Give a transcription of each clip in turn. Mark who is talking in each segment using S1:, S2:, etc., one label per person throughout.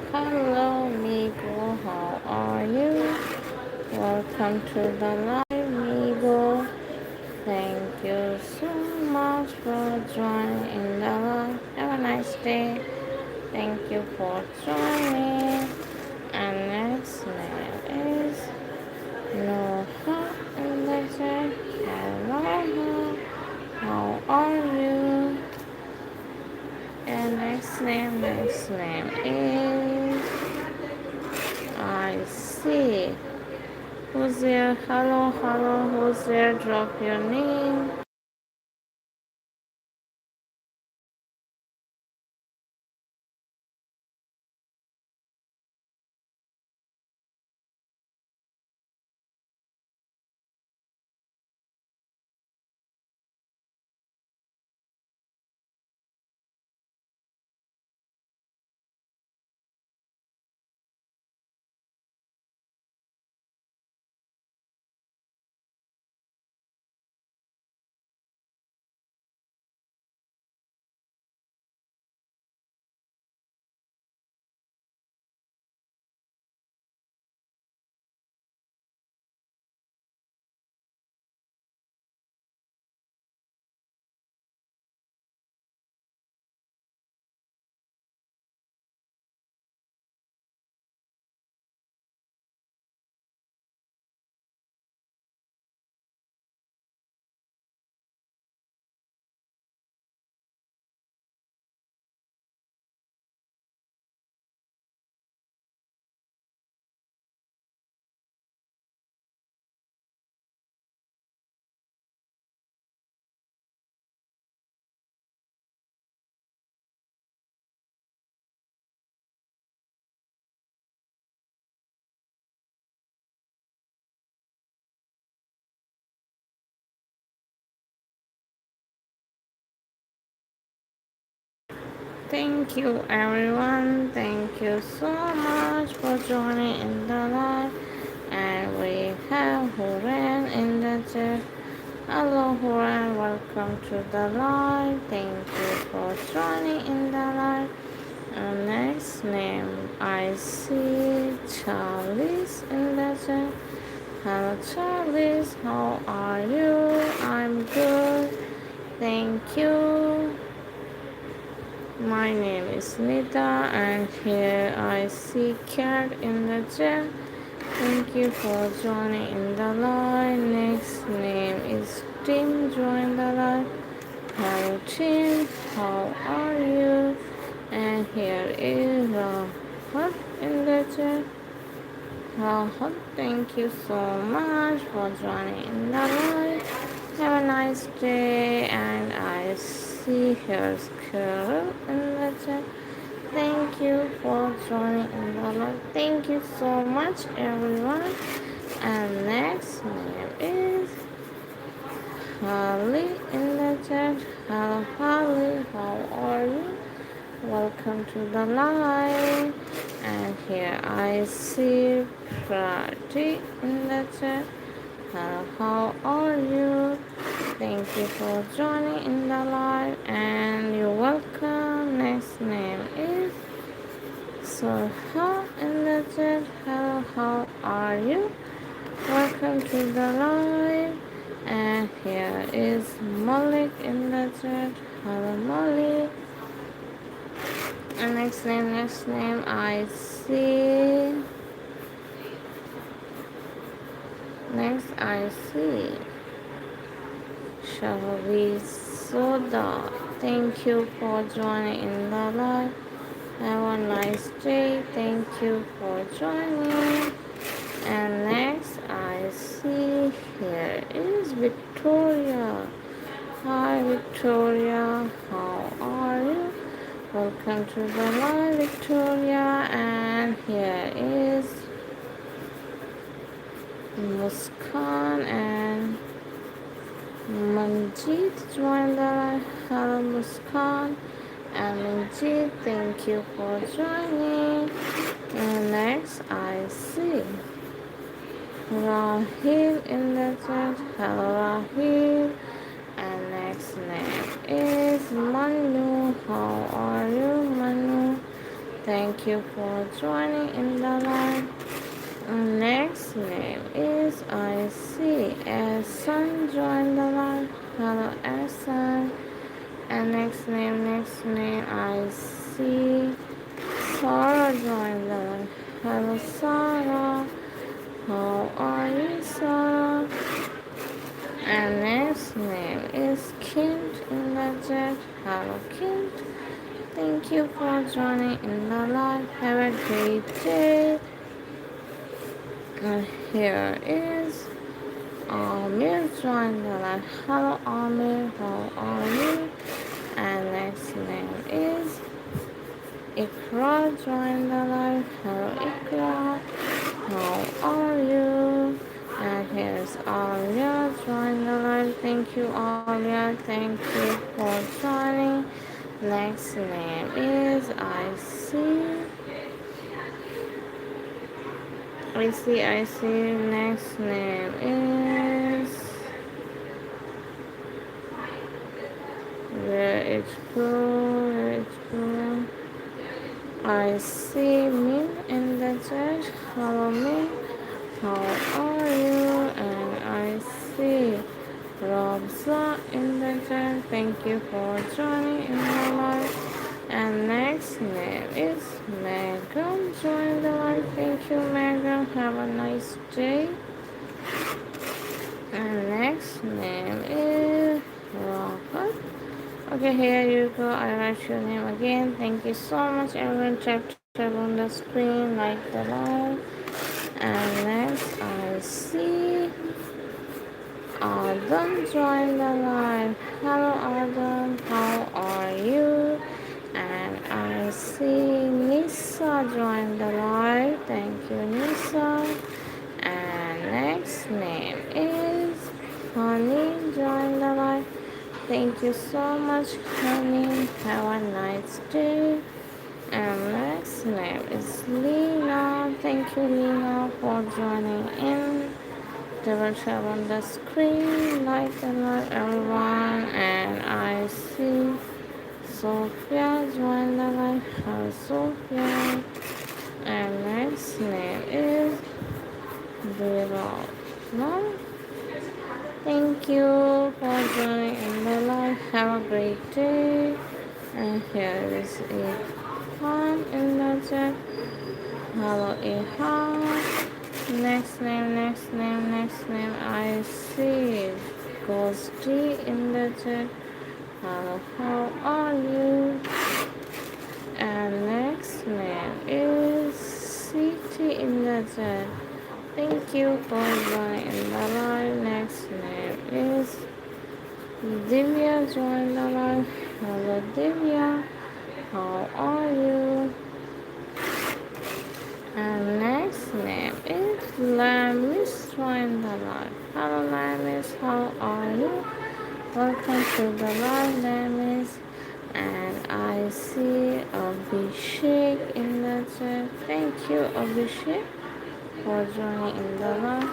S1: Hello, Migo. How are you? Welcome to the live, Migo. Thank you so much for joining in the live. Have a nice day. Thank you for joining. And next name is Noha in the chat. Hello, how are you? And next name is I see. Who's there? Hello, hello, who's there? Drop your name. Thank you, everyone. Thank you so much for joining in the live. And we have Huren in the chat. Hello, Huren. Welcome to the live. Thank you for joining in the live. Next name, I see Charlie's in the chat. Hello, Charlie's. How are you? I'm good. Thank you. My name is Nita, and here I see Cat in the chat. Thank you for joining in the live. Next name is Tim. Join the live. Hello, Tim. How are you? And here is Rahul in the chat. Rahul, thank you so much for joining in the live. Have a nice day. And I see here's Carol in the chat. Thank you for joining in the live. Thank you so much, everyone. And next name is Holly in the chat. Hello, Holly. How are you? Welcome to the live. And here I see Prati in the chat. Hello, how are you? Thank you for joining in the live, and you're welcome. Next name is Soha in the chat. Hello, how are you? Welcome to the live. And here is Malik in the chat. Hello, Malik. And next name, I see. Next, I see Shahvi Soda. Thank you for joining in the live. Have a nice day. Thank you for joining. And next, I see here is Victoria. Hi, Victoria. How are you? Welcome to the live, Victoria. And here is Muskan and Manjeet joined the live. Hello, Muskan and Manjeet. Thank you for joining. And next, I see Rahil in the chat. Hello, Rahil. And next name is Manu. How are you, Manu? Thank you for joining in the live. Next name is I see Esan join the live. Hello Esan. And next name I see Sarah join the live. Hello Sarah. How are you, Sarah? And next name is Kent in the chat. Hello Kent. Thank you for joining in the live. Have a great day. And here is Amir joined the live. Hello Amir, how are you? And next name is Ikra joined the live. Hello Ikra, how are you? And here's Alia joined the live. Thank you Alia, thank you for joining. Next name is I see. Next name is where it's go. I see Min in the chat. Hello Min, how are you? And I see Robza in the chat. Thank you for joining in the live. And next name is Megan. Join the live. Thank you, Megan. Have a nice day. And next name is Rocket. Okay, here you go. I write your name again. Thank you so much. Everyone tap on the screen, like the live. And next I see Adam join the live. Hello Adam, how are you? And I see Nisa join the live. Thank you, Nisa. And next name is Honey join the live. Thank you so much, Honey. Have a nice day. And next name is Lena. Thank you, Lena, for joining in. Double tap on the screen, like and like everyone. And I see Sophia join the live. Hello, Sophia. And next name is Bebo. No? Thank you for joining in the live. Have a great day. And here is Ihan in the chat. Hello, Ihan. Next name. I see Ghosty in the chat. Hello, how are you? And next name is CT in the chat. Thank you for joining in the live. Next name is Divya join the live. Hello Divya, how are you? And next name is Lamis join the live. Hello Lamis, how are you? Welcome to the live, Lamis. And I see Abhishek in the chat. Thank you Abhishek for joining in the live.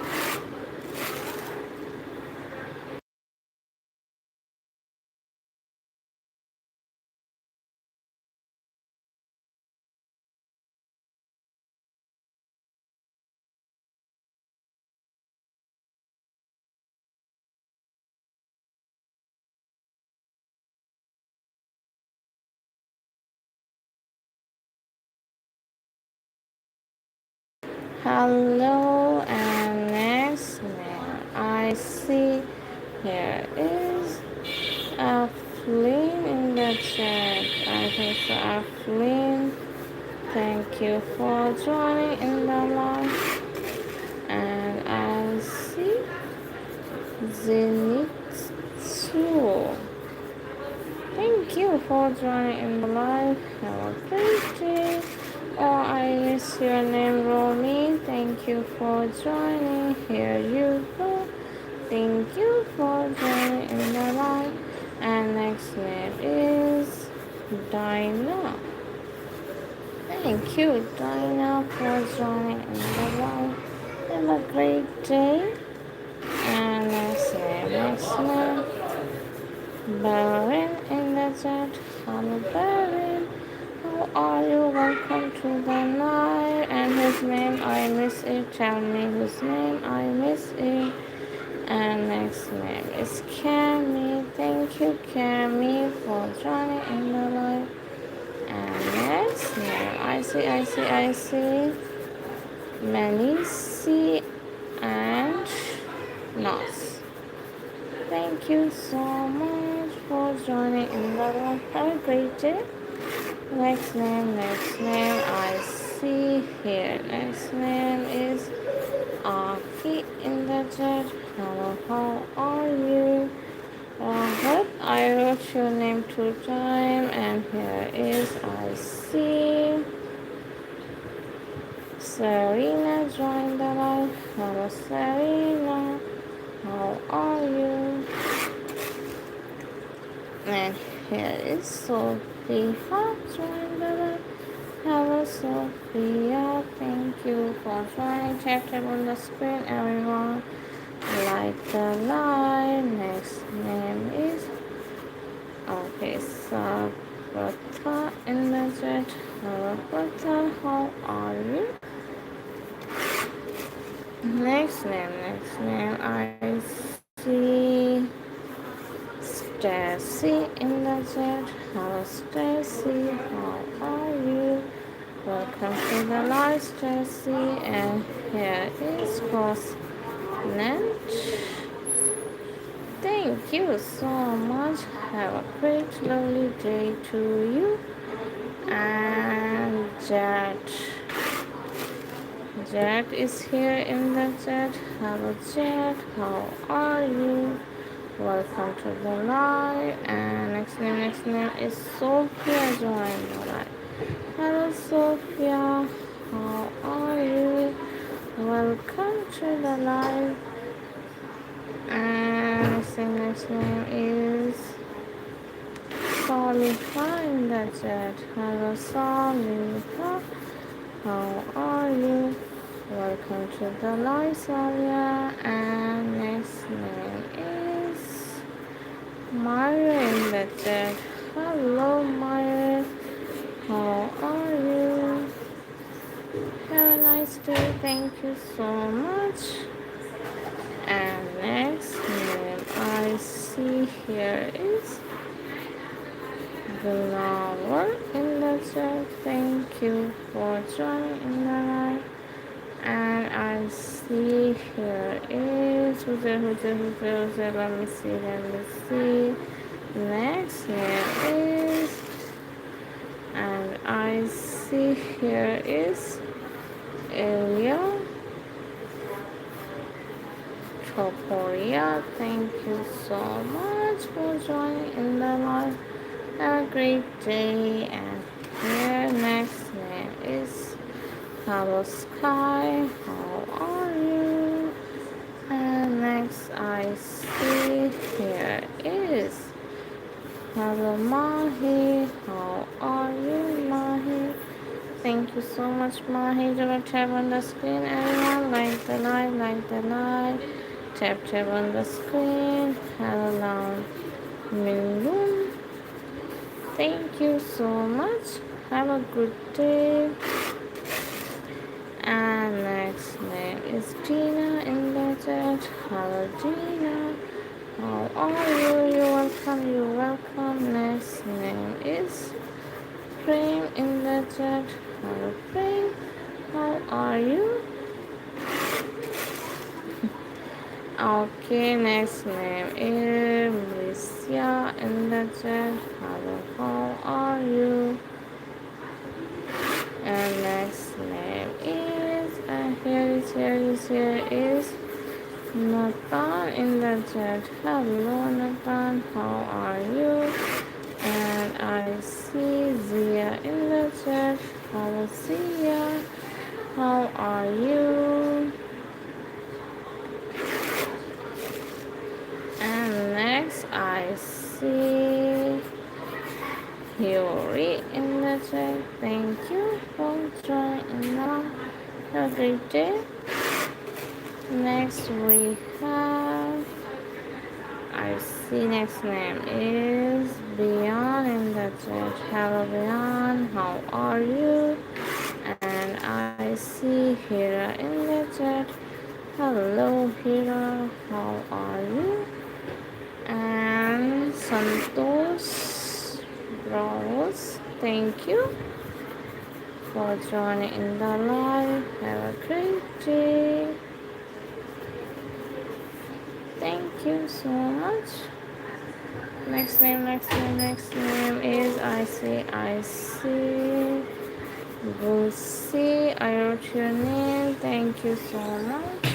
S1: Hello, and next name I see here is Flynn in the chat. I think so, Flynn. Thank you for joining in the live. And I see Zenitsu. Thank you for joining in the live. Have a great day. Oh, I miss your name, Romy. Thank you for joining. Here you go. Thank you for joining in the live. And next name is Dinah. Thank you, Dinah, for joining in the live. Have a great day. And next name, Baron in the chat. Hello, Baron. How how are you? Welcome to the night. And whose name I miss it? Tell me whose name I miss it. And next name is Cami. Thank you, Cami, for joining in the live. And next name, I see. Manisi and Nos. Thank you so much for joining in the live. Have a great day. Next name I see here. Next name is Aki in the chat. Hello, how are you? But I wrote your name 2 times, and here is I see. Serena joined the live. Hello, Serena. How are you? And here is Sophia joined the live. Hello, Sophia. Thank you for joining. Tap on the screen, everyone. Like the live. Next name is okay, Sabrata in the chat. Hello, Sabrata. How are you? Next name, I see Stacy in the chat. Hello, Stacy. How are you? Welcome to the live, Stacy. And here is Rosnett. Thank you so much. Have a great, lovely day to you. And Jet is here in the chat. Hello, Jet. How are you? Welcome to the live. And next name is Sophia joined the live. Hello, Sophia. How are you? Welcome to the live. And next name is Soliha in the chat. Hello, Soliha. How are you? Welcome to the live, Solia. And next name is Myra in the chat. Hello, Myra. How are you? Have a nice day. Thank you so much. And next name I see here is Glover in the chat. Thank you for joining in the live. And I see here is who's there. Let me see. Next name is, and I see here is Elia Choporia. Thank you so much for joining in the live. Have a great day. And here next name is Hello Sky. How are you? And next I see here is Hello Mahi. How are you, Mahi? Thank you so much, Mahi. Double tap on the screen, everyone. Like the live. Tap on the screen. Hello, Mingun. Thank you so much. Have a good day. And next name is Gina in the chat. Hello, Gina. How are you? You're welcome. Next name is Prem in the chat. Hello, Prem. How are you? Okay, next name is Alicia in the chat. Hello, how are you? And next name is, here is Nathan in the chat. Hello, Nathan, how are you? And I see Zia in the chat. Hello, Zia, how are you? And next I see Hillary in the chat. Thank you for joining. Have a great day. Next we have I see next name is Beyond in the chat. Hello Beyond, how are you? And I see Hira in the chat. Hello Hira, how are you? And Santosh Bros, thank you for joining in the live. Have a great day. Thank you so much. Next name is I see. Lucy, I wrote your name. Thank you so much.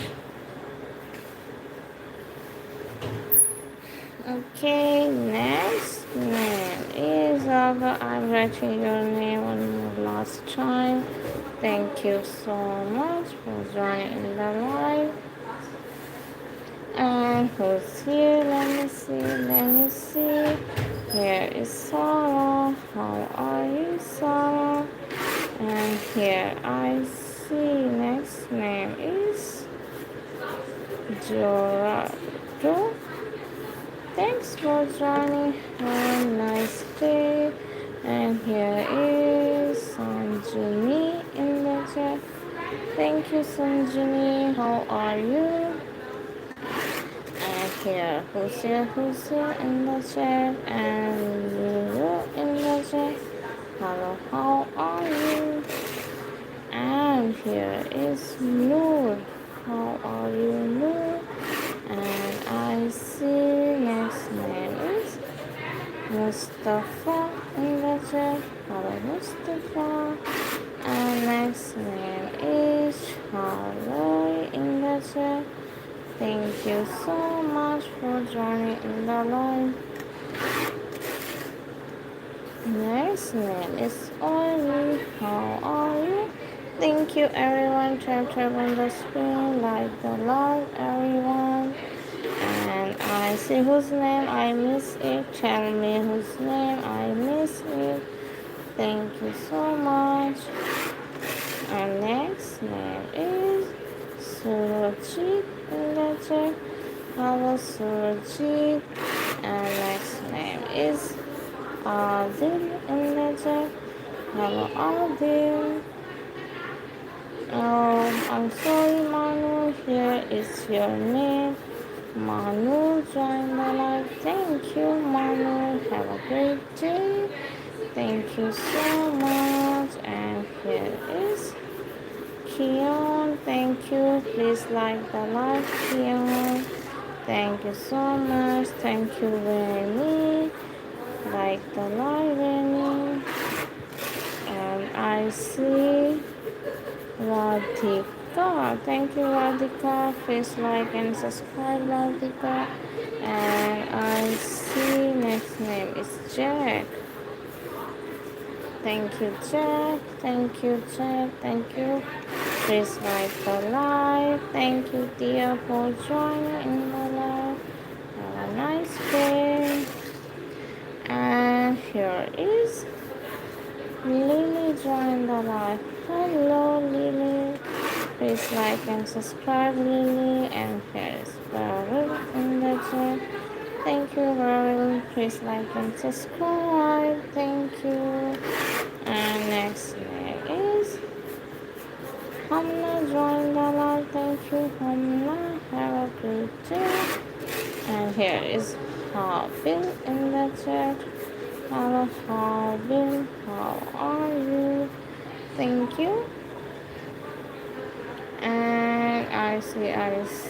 S1: Okay, next name is Ava. I'm writing your name one more last time. Thank you so much for joining in the live. And who's here? Let me see. Here is Sarah. How are you, Sarah? And here I see next name is Gerardo. Thanks for joining. Have a nice day. And here is Sanjini in the chat. Thank you, Sanjini. How are you? And here, who's here in the chat? And Lulu in the chat. Hello, how are you? And here is Noor. How are you, Noor? And I see next name is Mustafa in the chat. Hello, Mustafa. And next name is Charlotte in the chat. Thank you so much for joining in the live. Next name is Ollie. How are you? Thank you, everyone. Tap on the screen, like the live, everyone. And I see whose name I miss it. Tell me whose name I miss it. Thank you so much. And next name is Surajit in the chat. Hello, Surajit. And next name is Adil in the chat. Hello, Adil. Oh, I'm sorry, Manu. Here is your name. Manu joined the live. Thank you, Manu. Have a great day. Thank you so much. And here is Keon. Thank you. Please like the live, Keon. Thank you so much. Thank you, Rennie. Like the live, Rennie. And I see Radhika. Thank you, Radhika. Please like and subscribe, Radhika. And I see next name is Jack. Thank you, Jack. Thank you, Jack. Thank you. Please like the live. Thank you, dear, for joining in the live. Have a nice day. And here is Lily joined the live. Hello, Lily. Please like and subscribe, Lily. And here is Beryl in the chat. Thank you, Beryl. Please like and subscribe. Thank you. And next name is Hamna joined the live. Thank you, Hamna. Have a great day. And here is Habil in the chat. Hello, Habil. How are you? Thank you. And I see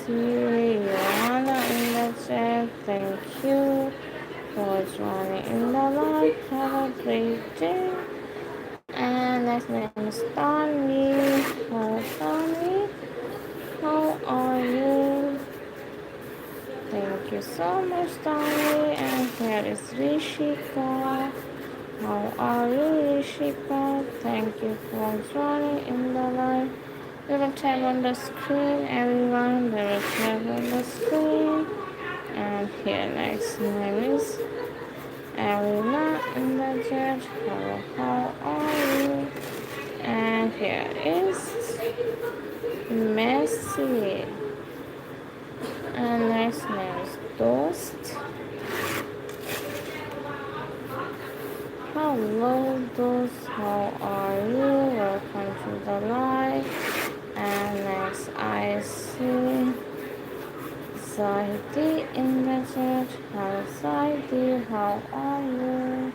S1: Joanna in the chat. Thank you for joining in the live. Have a great day. And next name is Tanvi. Hello, Tanvi. How are you? Thank you so much, Tanvi. And here is Rishika. How are you, Rishika? Thank you for joining in the live. We will tap on the screen, everyone. We will tap on the screen. And here next name is Arina in the chat. Hello, how are you? And here is Messi. And next name is Toast. Santos, how are you? Welcome to the live. And next I see Zaidi in the chat. Hello Zaidi, how are you?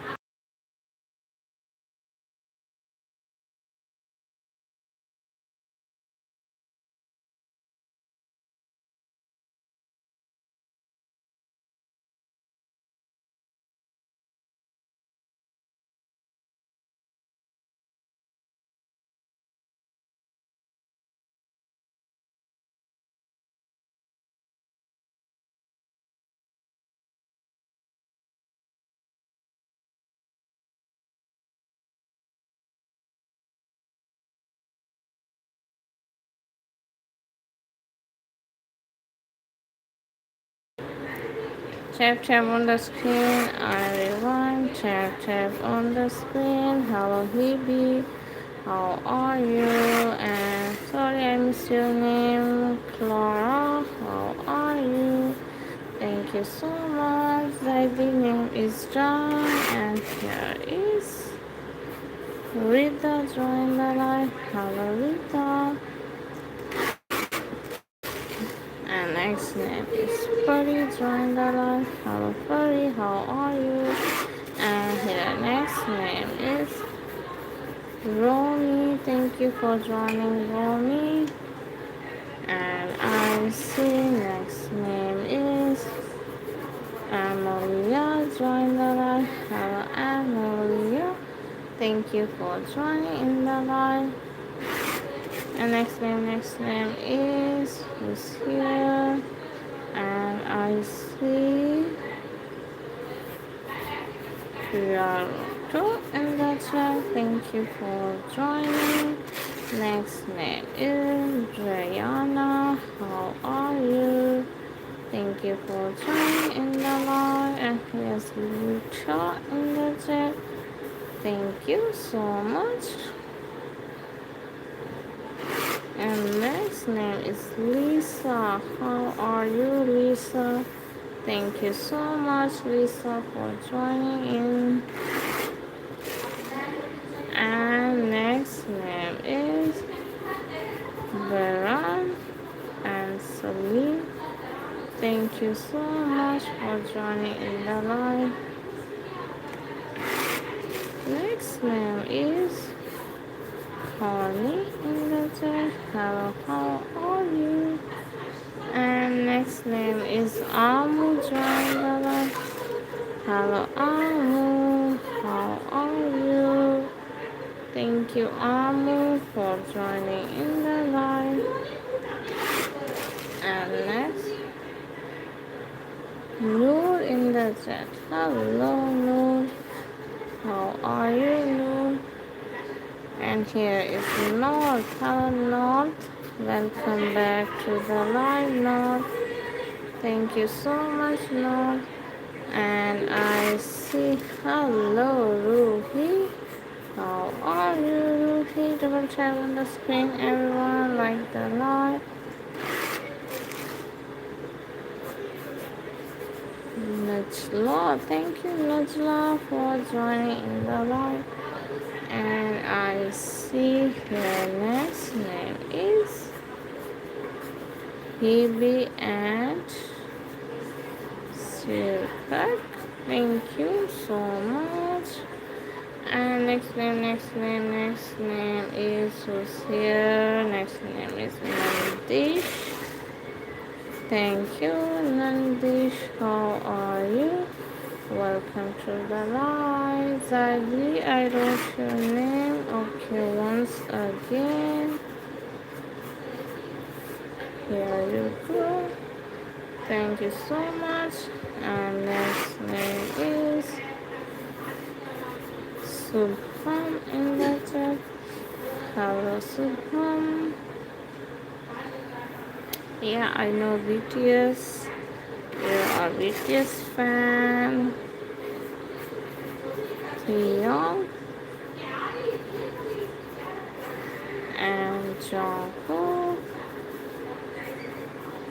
S1: Tap tap on the screen, everyone. Tap tap on the screen. Hello Hebe, how are you? And sorry I missed your name, Clara. How are you? Thank you so much. The name is John, and here is Rita. Join the live. Hello Rita. And next name is Furry. Join the live. Hello Furry. How are you? And here next name is Romy. Thank you for joining, Romy. And I see next name is Amalia. Join the live. Hello Amalia. Thank you for joining in the live. And next name is who's here. And I see Naruto in the chat. Thank you for joining. Next name is Brianna. How are you? Thank you for joining in the live. And here's Lucha in the chat. Thank you so much. And next name is Lisa. How are you, Lisa? Thank you so much, Lisa, for joining in. And next name is Baran and Salim. Thank you so much for joining in the live. Next name is Connie in the chat. Hello, how are you? And next name is Amu. Join the live. Hello, Amu. How are you? Thank you, Amu, for joining in the live. And next, Noor in the chat. Hello, Noor. How are you, Noor? And here is North. Hello, North. Welcome back to the live, North. Thank you so much, North. And I see hello, Ruhi. How are you, Ruhi? Double tap on the screen, everyone. Like the live. Najla, thank you, Najla, for joining in the live. And I see her next name is Hebe and Silpak. Thank you so much. And next name is who's here. Next name is Nandish. Thank you, Nandish. How are you? Welcome to the live. Zadi, I wrote your name. Okay, once again. Here you go. Thank you so much. And next name is Subham in the chat. Hello, Subham. Yeah, I know BTS. You are BTS fan. Taeyong and Jungkook.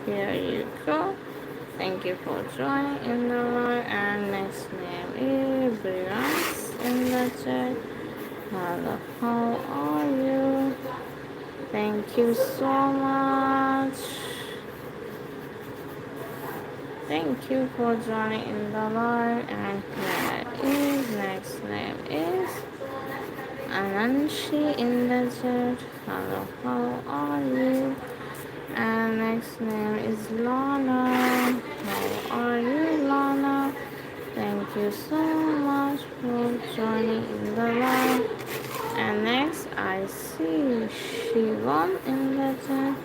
S1: Here you go. Thank you for joining in the live. And next name is Brians in the chat. Hello, how are you? Thank you so much. Thank you for joining in the live. And here is next name is Ananshi in the chat. Hello, how are you? And next name is Lana. How are you, Lana? Thank you so much for joining in the live. And next I see Shivam in the chat.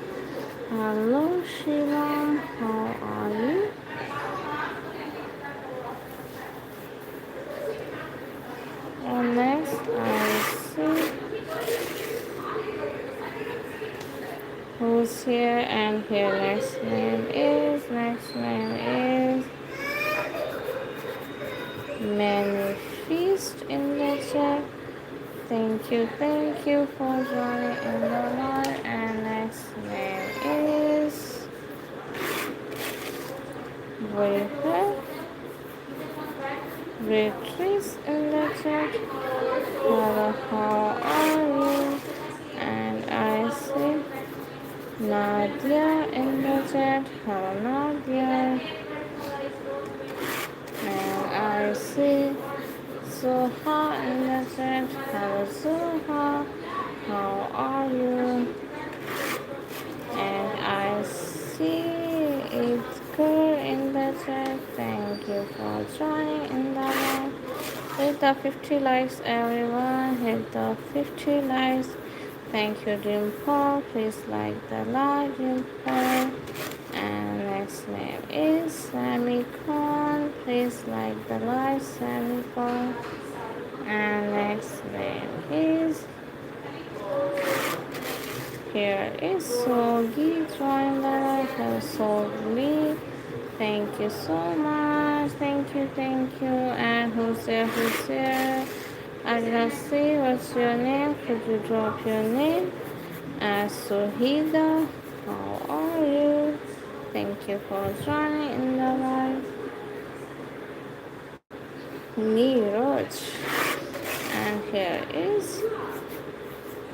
S1: Hello, Shivam. How are you? And next I see who's here, and here next name is Manifest in the chat. Thank you for joining in the live. And next name is Beatrice in the chat. Hello, how are you? And I see Nadia in the chat. Hello, Nadia. And I see Zoha in the chat. Hello, Zoha. How are you? And I see it's good in the chat. Thank you for joining in the live. Hit the 50 likes, everyone. Hit the 50 likes. Thank you, Dimple. Please like the live, Dimple. And next name is Sammy Khan. Please like the live, Sammy Khan. And next name is here is Sogi. Join the live. Hello, Sogi. Thank you so much. Thank you, thank you. And who's there? Who's there? I didn't see what's your name. Could you drop your name? Suhida, how are you? Thank you for joining in the live. Neeraj, and here is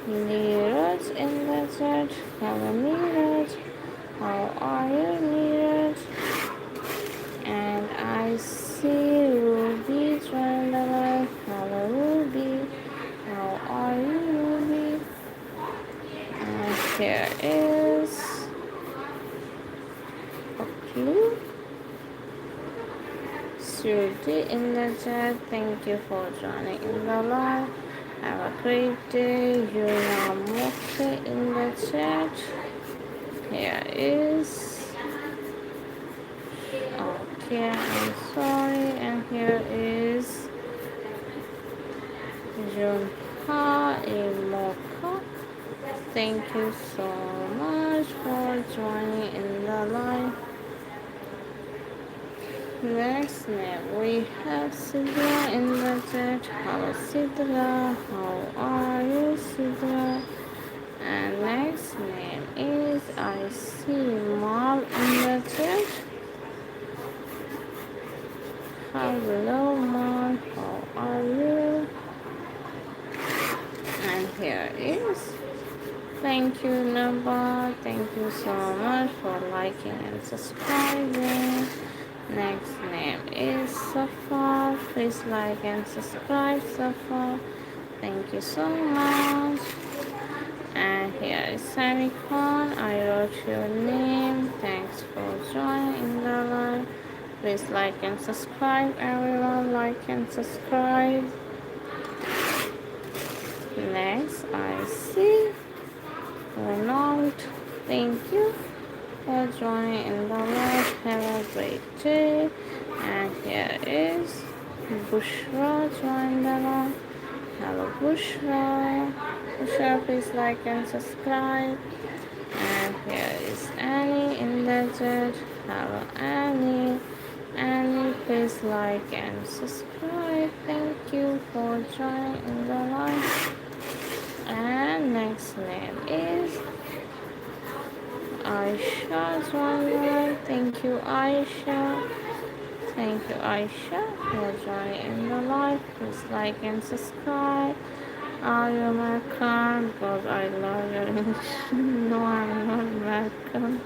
S1: Neeraj in the chat. Hello, Neeraj. How are you, Neeraj? And I see Ruby join the live. Hello, Ruby. How are you, Ruby? And here is Aklu. Shruti in the chat. Thank you for joining in the live. Have a great day. Yuna Mukti in the chat. Here is. Okay, I'm sorry. And here is Junha Imoka. Thank you so much for joining in the live. Next name we have Sidra in the chat. Hello Sidra, how are you Sidra? And next name is I see Mal in the chat. Hello Mal, how are you? And here is thank you Naba. Thank you so much for liking and subscribing. Next name is Safa. Please like and subscribe, Safa. Thank you so much. And here is Sammy Khan. I wrote your name. Thanks for joining the live. Please like and subscribe, everyone. Like and subscribe. Next, I see Ronald. Thank you for joining in the live. Have a great day. And here is Bushra join the live. Hello Bushra. Bushra, please like and subscribe. And here is Annie in the chat. Hello Annie. Annie, please like and subscribe. Thank you for joining in the live. And next name is Aisha Zwanwar. Thank you, Aisha. Thank you, Aisha, for joining in the live. Please like and subscribe. Are you American? Because I love your English. No, I'm not American.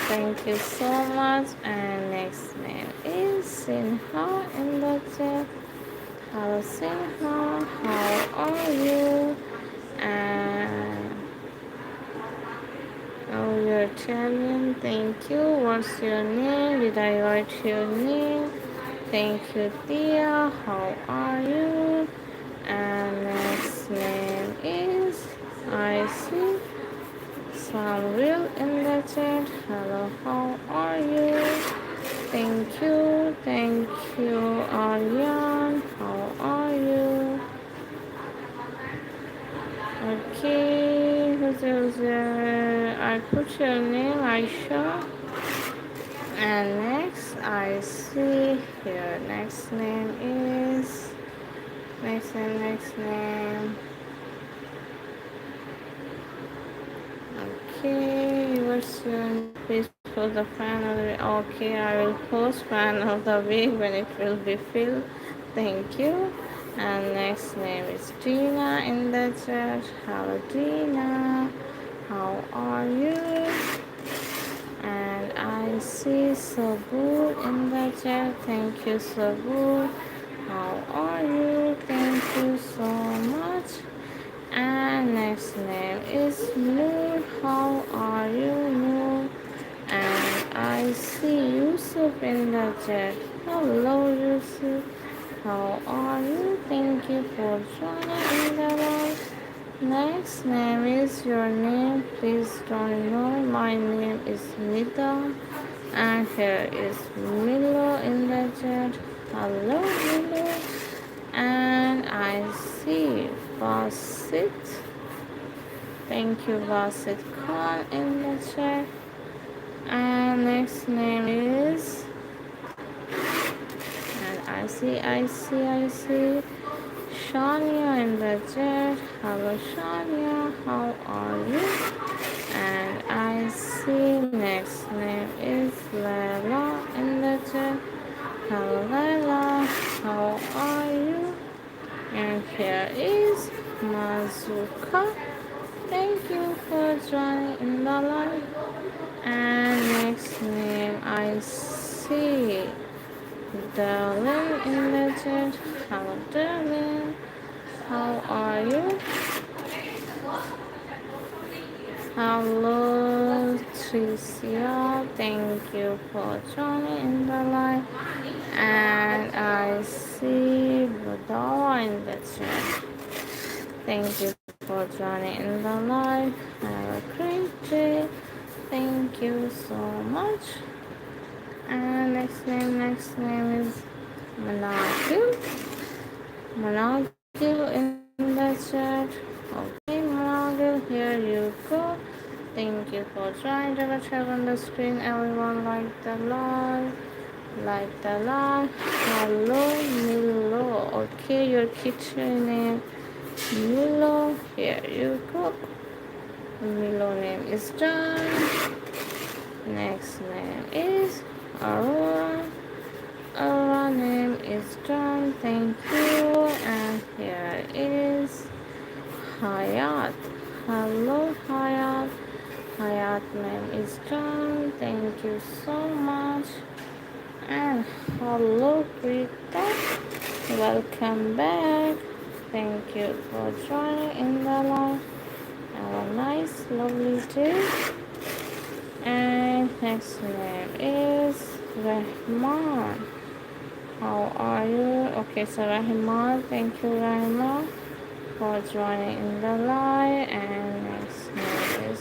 S1: Thank you so much. And next name is Sinha in the chat. Hello Sinha, how are you? And oh, you're Italian. Thank you. What's your name? Did I write your name? Thank you, Tia. How are you? And next name is I see Samuel in the chat. Hello, how are you? Thank you, Aryan. How are you? Okay, who's there? I put your name, Aisha. And next, I see here. Next name is. Next name. Okay, what's your name? Please post the fan of the. Okay, I will post fan of the week when it will be filled. Thank you. And next name is Tina in the chat. Hello, Tina. How are you? And I see Sabur in the chat. Thank you, Sabur. How are you? Thank you so much. And next name is Noor. How are you, Noor? And I see Yusuf in the chat. Hello, Yusuf. How are you? Thank you for joining in the live. Next name is your name. Please don't know. My name is Nida. And here is Milo in the chat. Hello, Milo. And I see Basit. Thank you, Basit Khan in the chat. And next name is, and I see Shania in the chat. Hello, Shania. How are you? And I see next name is Layla in the chat. Hello, Layla. How are you? And here is Mazuka. Thank you for joining in the live. And next name I see Darlene in the chat. Hello, Darlene. How are you? Hello, Tricia. Thank you for joining in the live. And I see Budawa in the chat. Thank you for joining in the live. Have a great day. Thank you so much. And next name is Manakil. Manakil in the chat. Okay, Manakil, here you go. Thank you for joining. Double tap on the screen. Everyone like the live. Like the live. Hello, Milo. Okay, your kitchen name. Milo, here you go. Milo name is done. Next name is Aurora. Aurora name is done. Thank you. And here is Hayat. Hello, Hayat. Hayat name is done. Thank you so much. And hello, Rita. Welcome back. Thank you for joining in the live. Have a nice, lovely day. And next name is Rahman. How are you? Okay, so Rahman, thank you, Rahman, for joining in the live. And next name is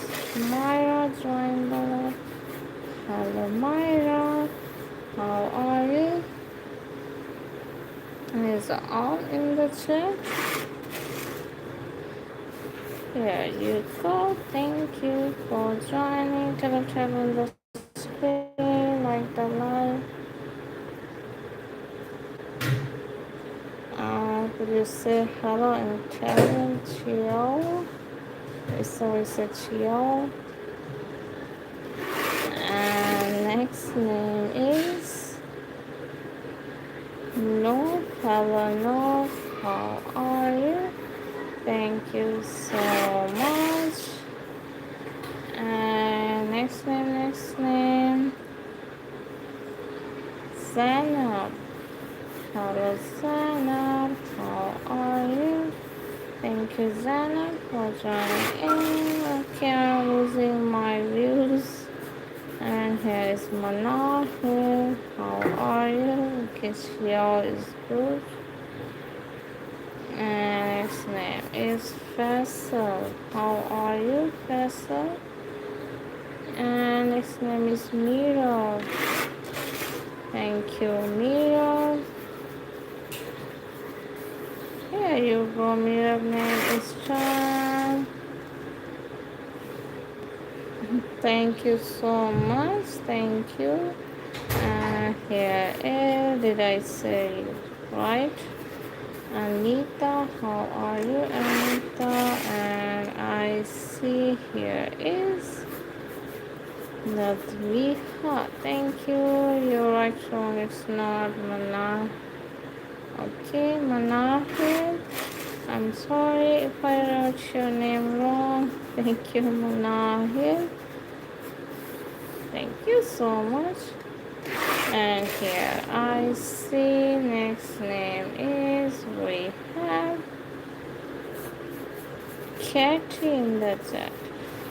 S1: Myra, join the live. Hello, Myra. How are you? Is all in the chat. Here you go. Thank you for joining. Tap tap on the screen, like the live. Could you say hello in Italian? Ciao. So we said ciao. And next name is North. Hello, North. How are you? Thank you so much. And next name, Zainab. Hello, Zainab. How are you? Thank you, Zainab, for joining in. Okay, I'm losing my views. And here is Manar here. How are you? Guess y'all is good. And his name is Faisal. How are you, Faisal? And his name is Miro. Thank you, Miro. Here you go, Miro. Name is Chan. Thank you so much. Thank you. And here is, did I say it right? Anita, how are you, Anita? And I see here is Nadviha. Thank you. You're right, wrong. It's not Mana. Okay, Manahil. I'm sorry if I wrote your name wrong. Thank you, Manahil. Thank you so much. And here I see next name is we have Katie in the chat.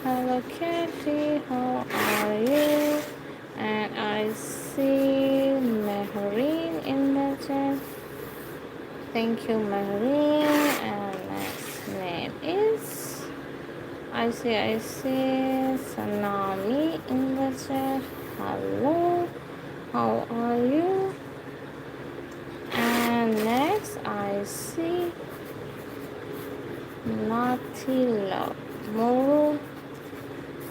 S1: Hello Katie, how are you? And I see Mehreen in the chat. Thank you, Mehreen. And next name is I see Sanami in the chat. Hello, how are you? And next I see Natila Muru.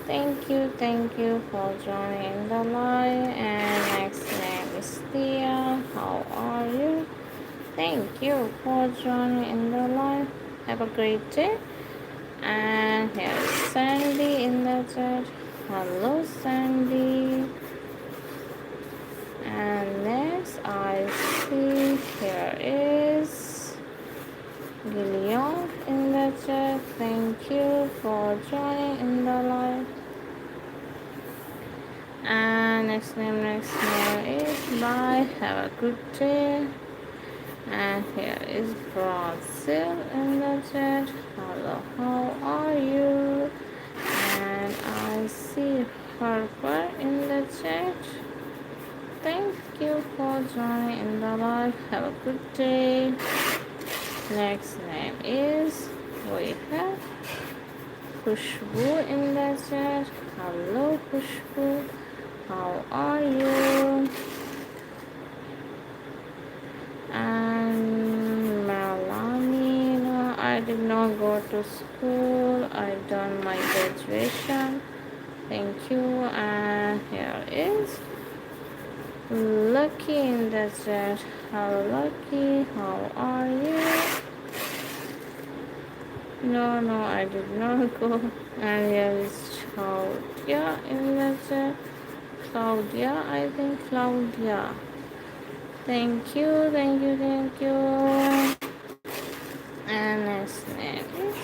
S1: Thank you for joining the live. And next name is Thea. How are you? Thank you for joining in the live. Have a great day. And here's Sandy in the chat. Hello, Sandy. And next I see here is Gillian in the chat. Thank you for joining in the live. And next name is bye. Have a good day. And here is Brazil in the chat. Hello, how are you? And I see Harper in the chat. Thank you for joining in the live. Have a good day. Next name is we have Khushbu in the chat. Hello, Khushbu. How are you? And Malamina, I did not go to school. I done my graduation. Thank you. And here is Lucky in the chat. Hello, Lucky. How are you? No, I did not go. And here is Claudia in the chat. Claudia, I think Claudia. Thank you. And next name is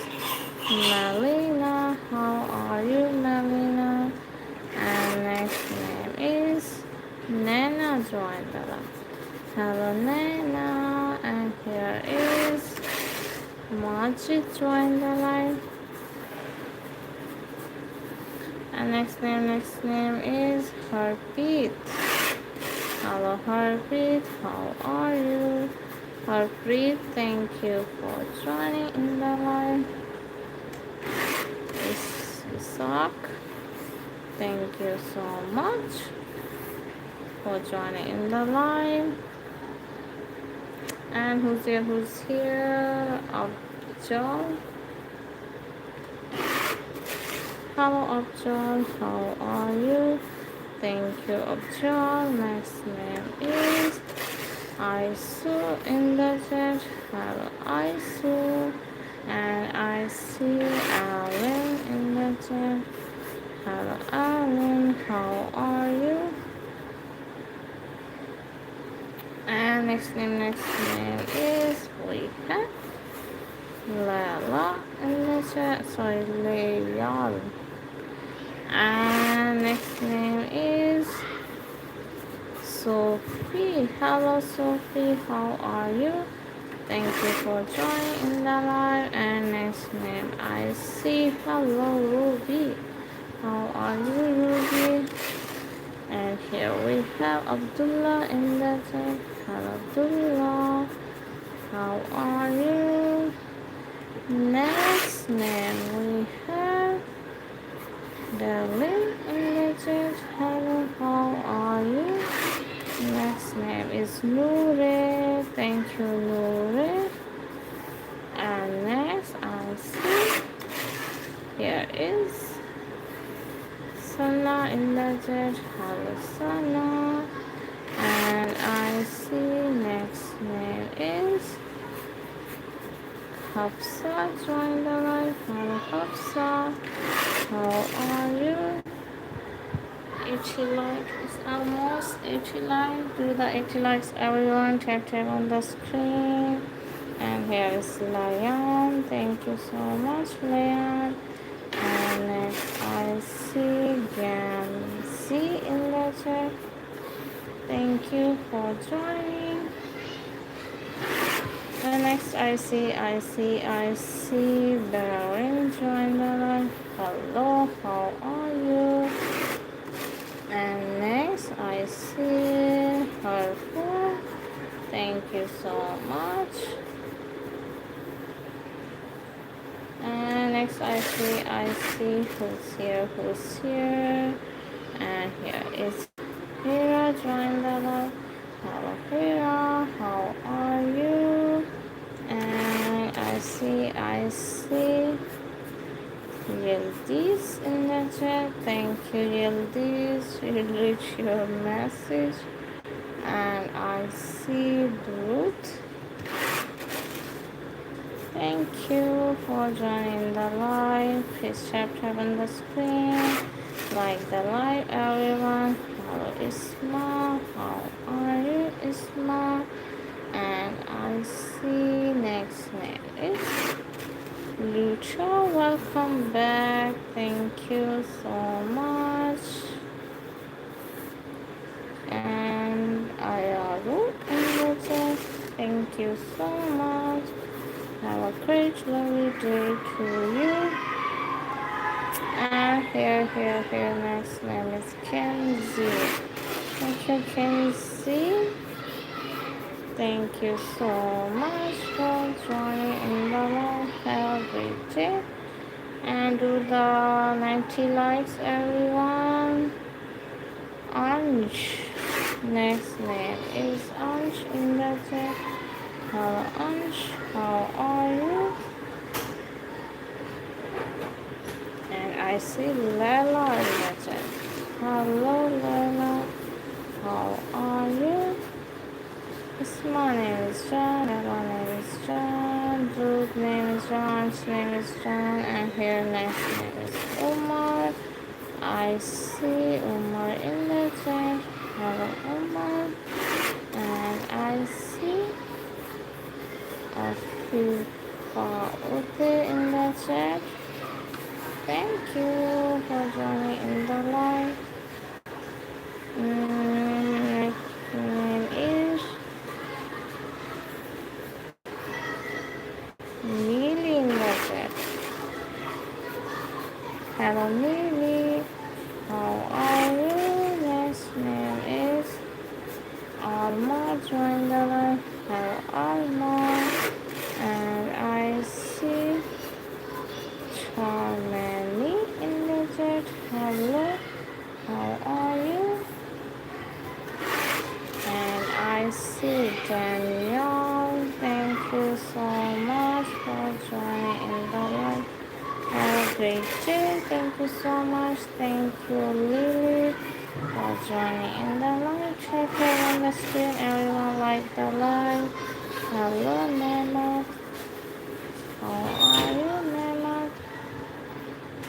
S1: Melina. How are you, Melina? And next name is Nana joined the live. Hello, Nana. And here is Majid joined the live. And next name is Harpreet. Hello, Harpreet. How are you? Harpreet, thank you for joining in the live. Isaac, thank you so much for joining in the live. And who's here? Abjal. Hello, Abjal. How are you? Thank you, Abjal. Next name is Aisu in the chat. Hello, Aisu. And I see Alan in the chat. Hello, Alan. How are you? And next name is we have Lela in the chat. Sorry, Layal. And next name is Sophie. Hello, Sophie. How are you? Thank you for joining in the live. And next name I see. Hello, Ruby. How are you, Ruby? And here we have Abdullah in the chat. Hello, Abdullah. How are you? Next name we have Darling in the chat. Hello, how are you? Next name is Noure. Thank you, Noure. And next I see here is Sana in the chat. Hello, Sana. And I see next name is Hafsa. Join the live. Hello, Hafsa. How are you? 80 likes is almost 80 likes. Do the 80 likes, everyone. Tap on the screen. And here is Lion. Thank you so much, Lion. And next I see Gamsi in the chat. Thank you for joining. And next I see Baron join the live. Hello, how are you? And next I see Harper. Thank you so much. And next I see who's here. And here is Hira join the live. Hello Hira, how are you? And I see Yildiz in the chat. Thank you, Yildiz. You reach your message. And I see Brute. Thank you for joining the live. Please tap on the screen. Like the live, everyone. Hello, Isma. How are you, Isma? And I see next name is Lucha. Welcome back. Thank you so much. And Ayaru in the chat. Thank you so much. Have a great lovely day to you. And here, next name is Kenzie. Thank you, Kenzie. Thank you so much for joining in the live. Have a great day. And do the 90 likes, everyone. Ansh. Next name is Ansh in the chat. Hello, Ansh. How are you? And I see Lela in the chat. Hello, Lela. How are you? My name is John. My name is John. Bruce's name is John. His name is John. And here next name is Omar. I see Omar in the chat. Hello, Omar. And I see a few Ute in the chat. Thank you for joining in the live. Next name is Neely in the chat. Hello, Neely. How are you? Next name is Alma. Join the live. Hello, Alma. And I see Charmany in the chat. Hello, how are you? And I see Danielle. Thank you so much for joining in the live. Have a great day. Thank you so much. Thank you, Lily, for joining in the live. Check it on the screen. Everyone like the live. Hello, Mama. How are you, Mama?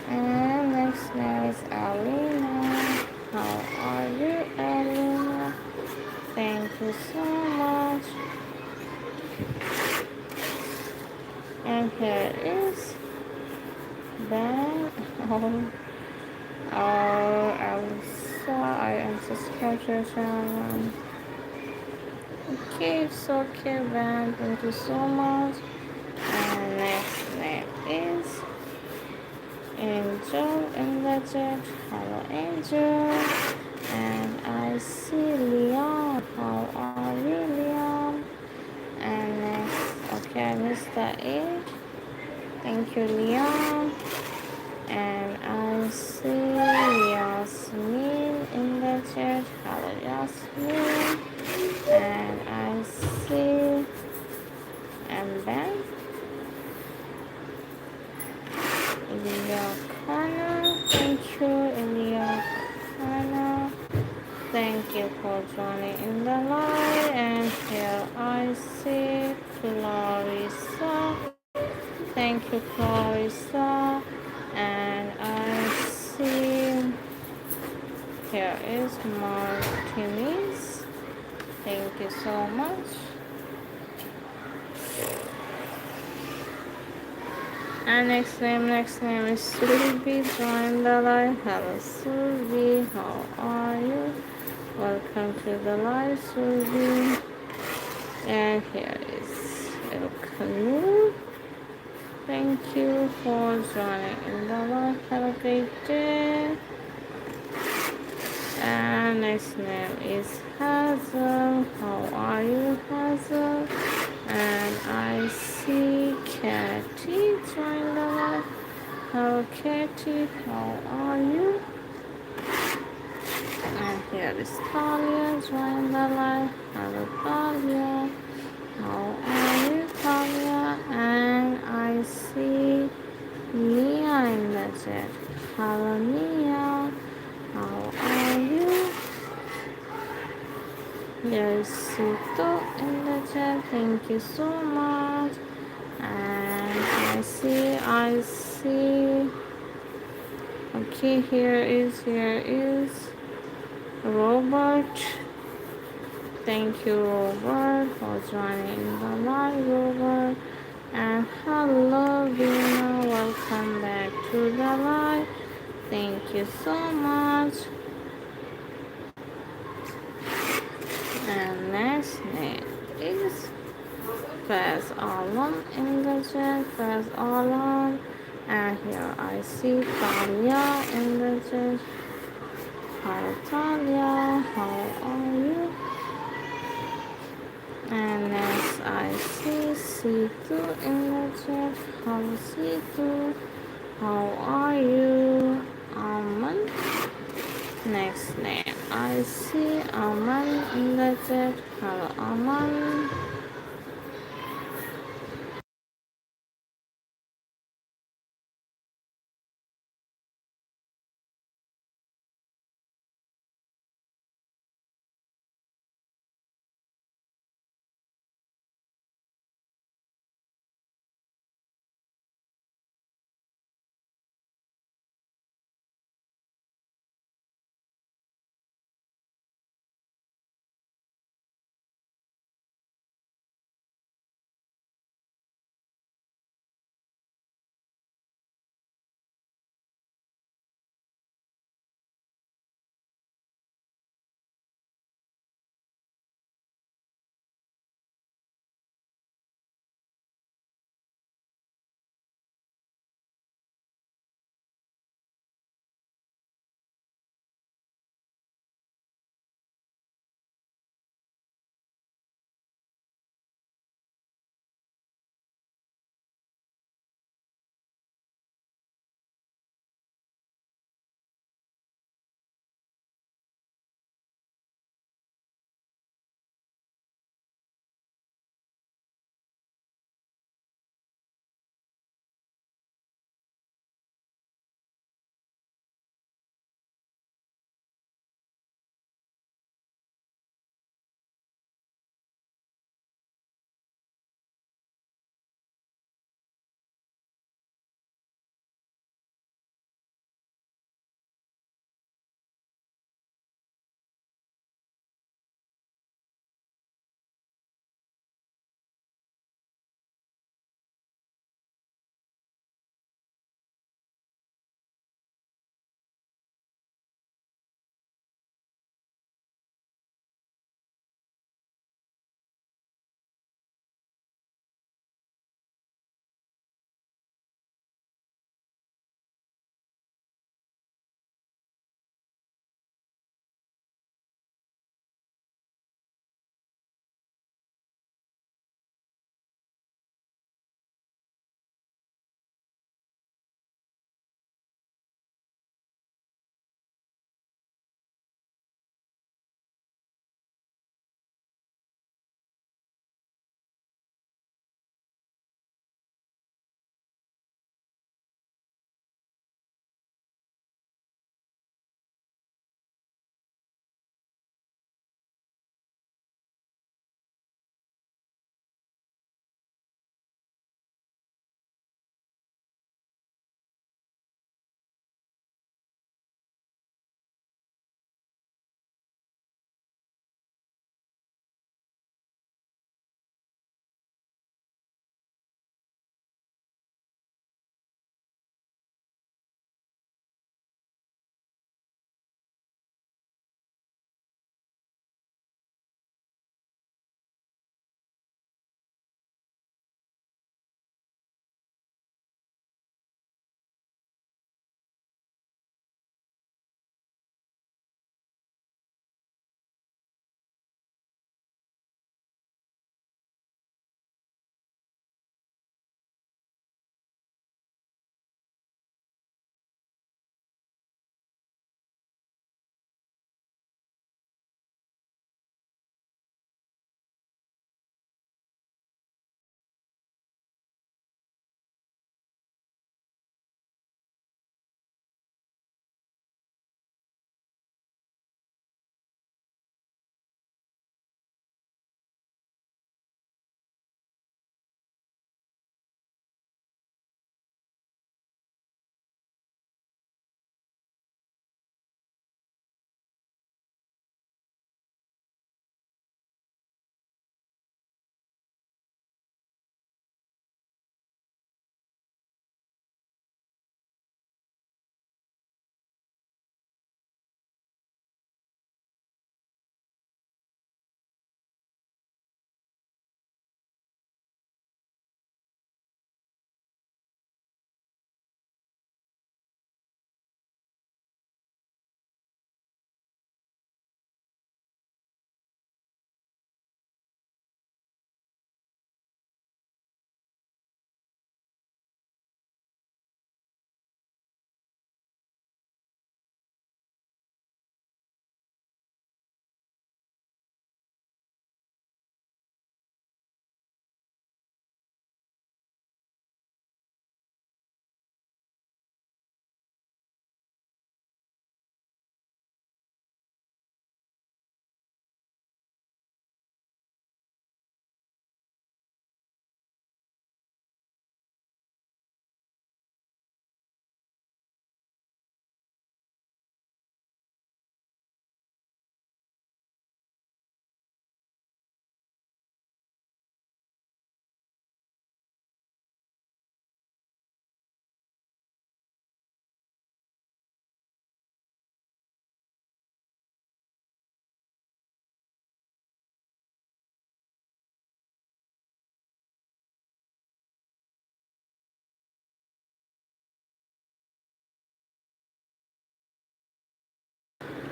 S1: And next name is Alina. How are you, Alina? Thank you so much. And here is Ben or Elsa. I am subscribed to your channel. Okay, it's okay, Ben. Thank you so much. And next name is Angel in the chat. Hello, Angel. And I see Leon. How are you, Leon? And next, okay, I missed the A. Thank you, Leon. And I see Yasmin in the chat. Hello, Yasmin. And I see and Ben. Iliakana. Thank you, Iliakana. Thank you for joining in the live. And here I see Clarissa. Thank you, Clarissa. And I see here is Martinez. Thank you so much. And next name is Surbi. Join the live. Hello, Surbi. How are you? Welcome to the live, Surbi. And here is El Canoe. Thank you for joining in the live. Have a great day. And next name is Hazel. How are you, Hazel? And I see Katie join the live. Hello, Katie. How are you? And here is Talia join the live. Hello, Talia. How are you, Talia? And I see Mia in the chat. Hello, Mia. How are you? There's Sito in the chat. Thank you so much. And I see. Okay, here is Robert. Thank you, Robert, for joining the live, Robert. And hello, Vina. Welcome back to the live. Thank you so much. And next name is Faz Alam in the chat. Faz Alam. And here I see Talia in the chat. Hi, Talia. How are you? And next I see Situ in the chat. Hello, Situ. How are you? Aman. Next name I see Aman in the chat. Hello, Aman.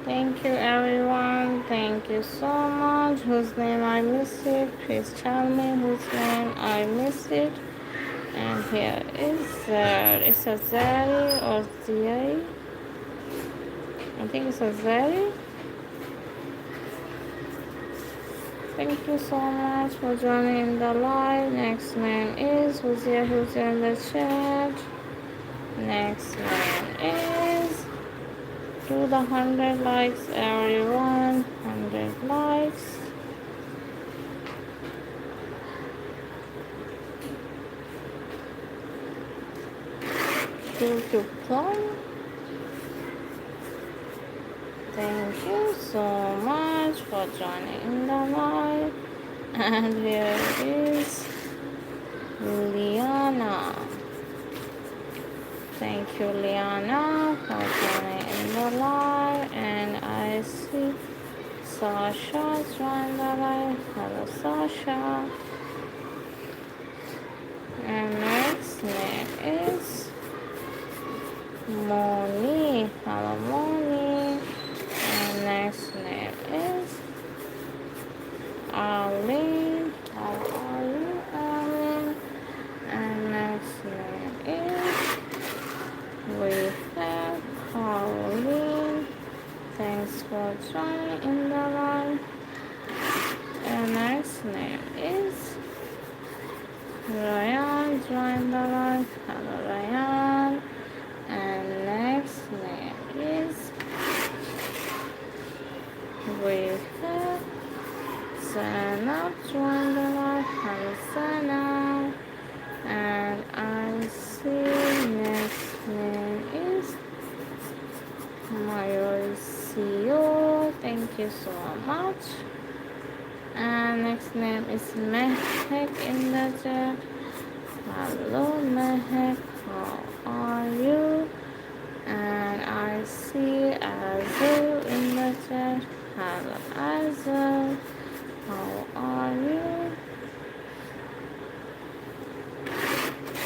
S1: Thank you, everyone. Thank you so much. Whose name I missed it? Please tell me whose name I missed it. And here is it's a Zari or Zari. I think it's a Zari. Thank you so much for joining the live. Next name is who's here in the chat. Next name is do the 100 likes, everyone. 100 likes. To play. Thank you so much for joining the live. And here is Liana. Thank you, Liana, for joining in the live. And I see Sasha joined the live. Hello, Sasha. And next name is Moni. Hello, Moni. And next name is Arlene. How are you, Arlene? And next name is we have Caroline. Thanks for joining in the live. And next name is Ryan. Join the live. Hello, Ryan. And next name is we have Sana. Join the live. Hello, Sana. And I see next name is Mauricio. Thank you so much. And next name is Mehek in the chat. Hello, Mehek. How are you? And I see Azul in the chat. Hello, Azul. How are you?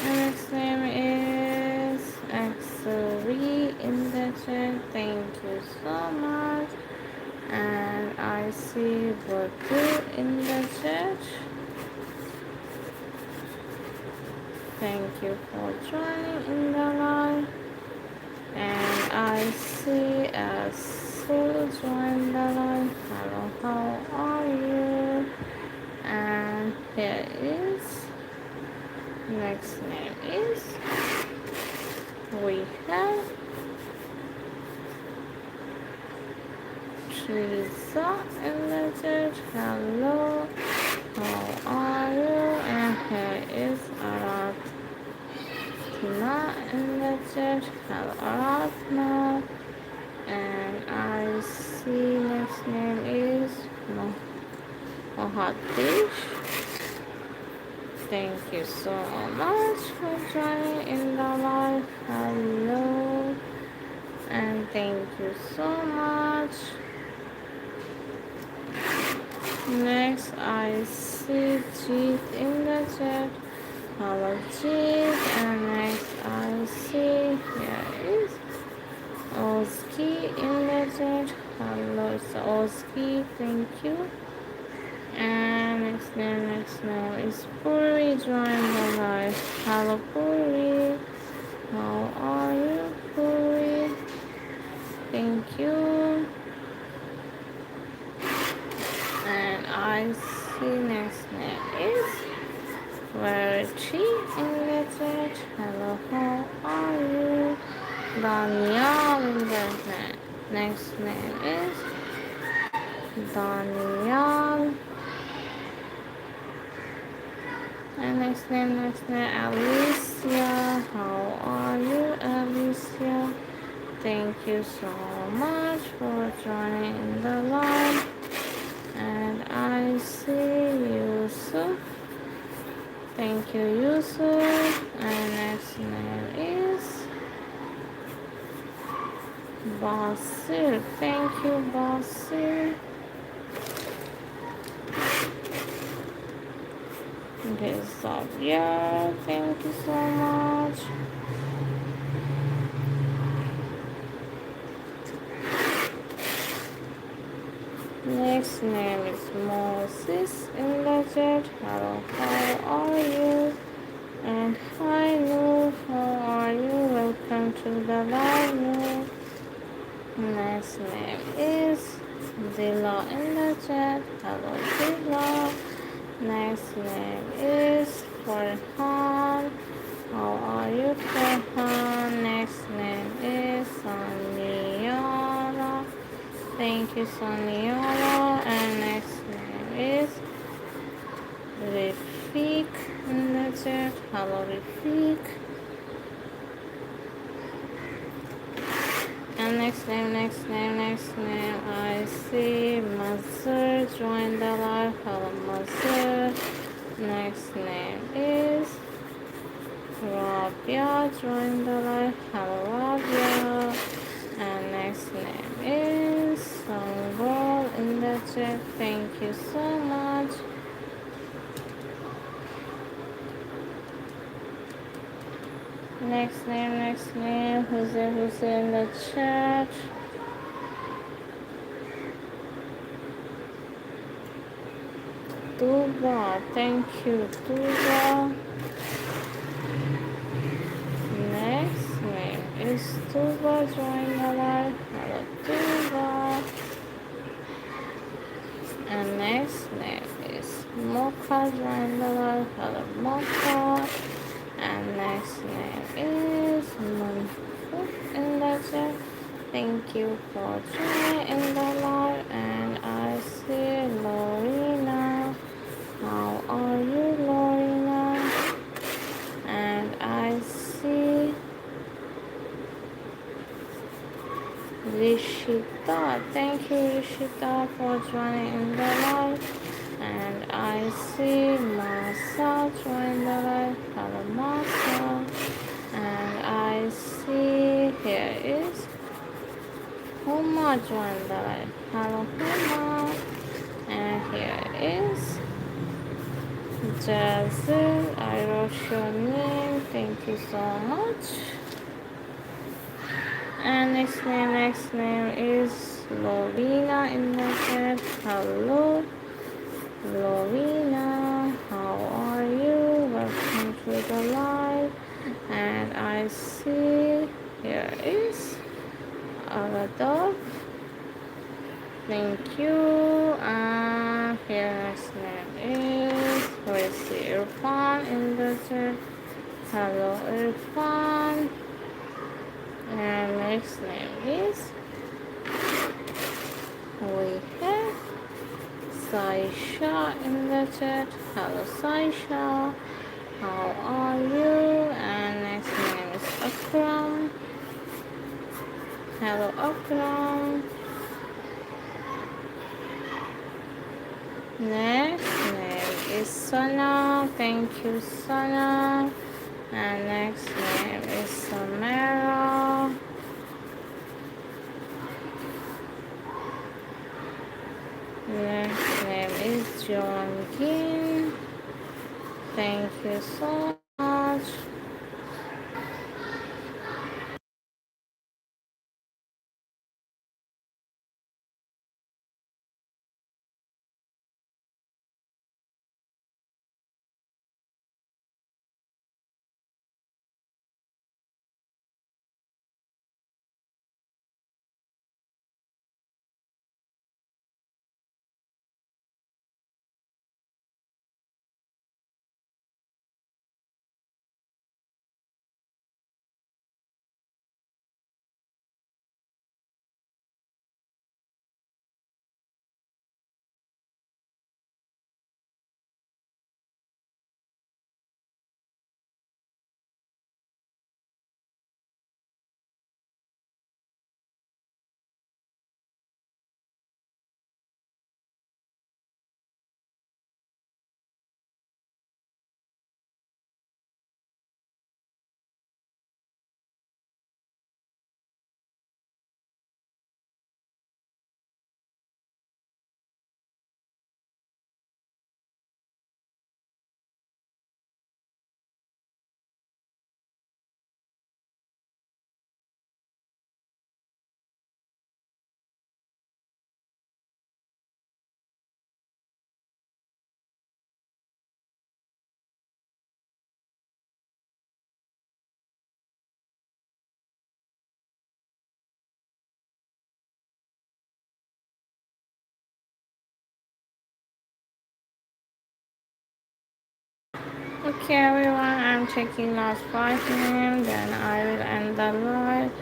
S1: And next name is Axel in the chat. Thank you so much. And I see Batu in the chat. Thank you for joining in the live. And I see Azul join the live. Hello, how are you? And here is next name is we have Teresa in the chat. Hello, how are you? And here is Aratna in the chat. Hello, Aratna. And I see next name is Mohadish. Thank you so much for joining in the live. Hello. And thank you so much. Next, I see Jeet in the chat. Hello, Jeet. And next, I see here is Oski in the chat. Hello, it's Oski. Thank you. And next name is Puri. Join the live. Hello, Puri. How are you, Puri? Thank you. And I see next name is Verity in the chat. Hello, how are you? Daniel in the chat. Next name is Daniel. And next name, Alicia. How are you, Alicia? Thank you so much for joining in the live. And I see Yusuf. Thank you, Yusuf. And next name is Basir. Thank you, Basir. Okay, Xavier. Thank you so much. Next name is Moses in the chat. Hello, how are you? And hi Noor, how are you? Welcome to the live Noor. Next name is Zilla in the chat. Hello Zilla. Next name is Farhan. How are you Farhan? Next name is Saniara. Thank you Saniara. And next name is Rafik in the chat. Hello Rafik. And next name, I see Mazur join the live. Hello, Mazur. Next name is Rabia join the live. Hello, Rabia. And next name is Sangol in the chat. Thank you so much. Next name, who's in the chat? Tuba, thank you, Tuba. Next name is Tuba, join the live. Hello, Tuba. And next name is Mocha, join the live. Hello, Mocha. And next name is Manfuk in the chat. Thank you for joining the live. And I see Lorena. How are you, Lorena? And I see Rishita. Thank you, Rishita, for joining in the live. And I see Masa join the live. Hello, Masa. And I see here is Huma join the live. Hello, Huma. And here is Jazil. I wrote your name. Thank you so much. And next name is Lovina in the chat. Hello, Lovina. How are you? Welcome to the live. And I see here is Aladov. Thank you. Here next name is Risi Irfan in the chat. Hello, Irfan. And next name is we have Saisha in the chat. Hello Saisha, how are you? And next name is Akram. Hello Akram. Next name is Sana. Thank you Sana. And next name is Samara. Next name is John Gin. Thank you so much. Okay, everyone, I'm taking last 5 minutes, then I will end the live.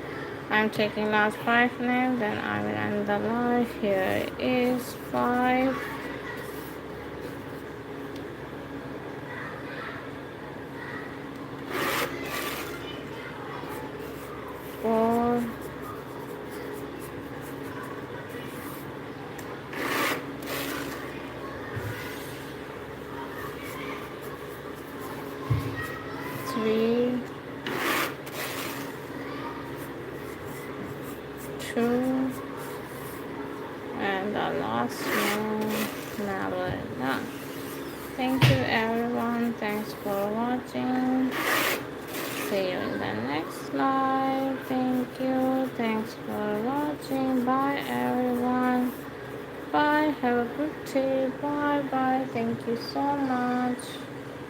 S1: I'm taking last 5 minutes, then I will end the live. Here is 5, 4, 3, 2, and the last one. Now we're done. Thank you, everyone. Thanks for watching. See you in the next live. Thank you. Thanks for watching. Bye, everyone. Bye. Have a good day. Bye bye. Thank you so much.